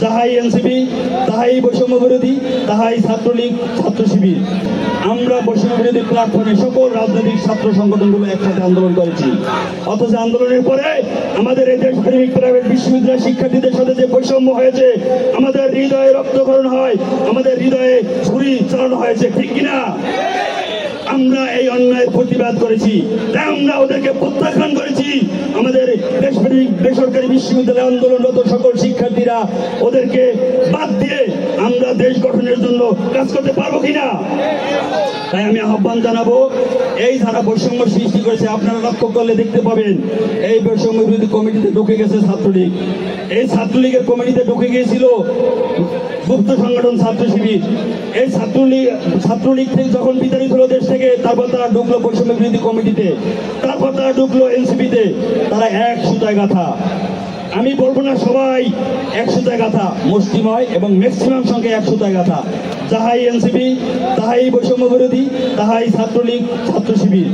যাহাই এনসিপি, তাহাই বৈষম্য বিরোধী, তাহাই ছাত্রলীগ, ছাত্র শিবির। আমরা বৈষম্য বিরোধী প্ল্যাটফর্মে সকল রাজনৈতিক ছাত্র সংগঠনগুলো একসাথে আন্দোলন করেছি। অথচ আন্দোলনের পরে আমাদের এই দেশপ্রেমিক প্রাইভেট বিশ্ববিদ্যালয়ের শিক্ষার্থীদের সাথে যে বৈষম্য হয়েছে, আমাদের হৃদয়ে রক্তক্ষরণ হয়, আমাদের হৃদয়ে ছুরি চালানো হয়েছে, ঠিক কিনা? আমরা এই অন্যায়ের প্রতিবাদ করেছি, তাই আমরা ওদেরকে প্রত্যাখ্যান করেছি। আমাদের দেশপ্রেমিক বেসরকারি বিশ্ববিদ্যালয়ে আন্দোলনরত সকল শিক্ষার্থীরা ওদেরকে বাদ দিয়ে আমরা দেশ গঠনের জন্য কাজ করতে পারবো কিনা? তাই আমি আহ্বান জানাবো, এই যারা বৈষম্য সৃষ্টি করেছে, আপনারা লক্ষ্য করলে দেখতে পাবেন এই বৈষম্য বিরোধী কমিটিতে ঢুকে গেছে ছাত্রলীগ। এই ছাত্রলীগের কমিটিতে ঢুকে গিয়েছিল গুপ্ত সংগঠন ছাত্র শিবির। এই ছাত্রলীগ থেকে যখন বিতাড়িত হলো দেশ থেকে, তারপর তারা ঢুকলো বৈষম্য বিরোধী কমিটিতে, তারপর তারা ঢুকলো এনসিপিতে। তারা এক সুতায় গাথা। আমি বলবো না সবাই এক সুতায় গাথা, মুষ্টিময় এবং ম্যাক্সিমাম সংখ্যা এক সুতায় গাথা। যাহাই এনসিপি, তাহাই বৈষম্য বিরোধী, তাহাই ছাত্রলীগ, ছাত্র শিবির।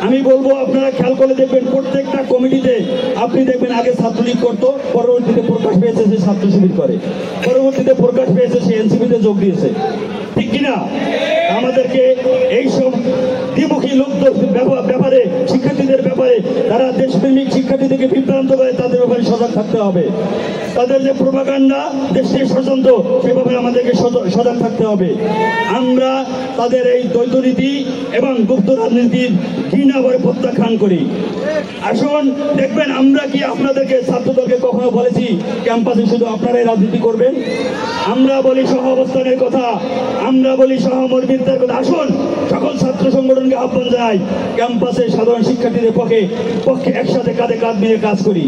আমি বলবো আপনারা খেয়াল করে দেখবেন, প্রত্যেকটা কমিটিতে আপনি দেখবেন আগে ছাত্রলীগ করতো, পরবর্তীতে প্রকাশ পেয়েছে সে ছাত্র শিবির করে, পরবর্তীতে প্রকাশ পেয়েছে সে এনসিপিতে যোগ দিয়েছে, ঠিক কিনা? আমাদেরকে এইসব দ্বিমুখী লোকদের ব্যাপারে, শিক্ষার্থীদের ব্যাপারে, তারা দেশপ্রেমিক শিক্ষার্থীদেরকে বিভ্রান্ত করে, তাদের ব্যাপারে সজাগ থাকতে হবে। তাদের যে প্রোপাগান্ডা, দেশের ষড়যন্ত্র, সে ব্যাপারে আমাদেরকে সজাগ থাকতে হবে। আমরা তাদের এই দ্বৈত নীতি এবং গুপ্ত রাজনীতির ঘৃণা করে প্রত্যাখ্যান করি। আসুন দেখবেন, আমরা কি আপনাদেরকে ছাত্রদলকে কখনো বলেছি ক্যাম্পাসে শুধু আপনারাই রাজনীতি করবেন? আমরা বলি সহ অবস্থানের কথা, আমরা বলি সহমর্মিতার কথা। আসুন সকল ছাত্র সংগঠনকে আহ্বান জানাই, ক্যাম্পাসে সাধারণ শিক্ষার্থীদের পক্ষে একসাথে কাঁধে কাঁধ মিলিয়ে কাজ করি।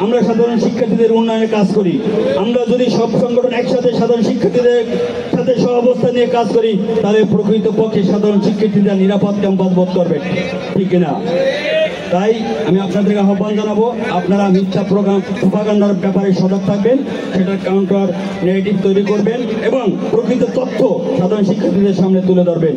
আমরা সাধারণ শিক্ষার্থীদের উন্নয়নে কাজ করি। আমরা যদি সব সংগঠন একসাথে সাধারণ শিক্ষার্থীদের সাথে সহ অবস্থা নিয়ে কাজ করি, তাহলে প্রকৃত পক্ষে সাধারণ শিক্ষার্থীরা নিরাপদ ক্যাম্পাস বোধ করবে, ঠিক কিনা? তাই আমি আপনাদেরকে আহ্বান জানাবো, আপনারা মিথ্যা প্রোপাগান্ডার ব্যাপারে সজাগ থাকবেন, সেটার কাউন্টার নেগেটিভ তৈরি করবেন এবং প্রকৃত তথ্য সাধারণ শিক্ষার্থীদের সামনে তুলে ধরবেন।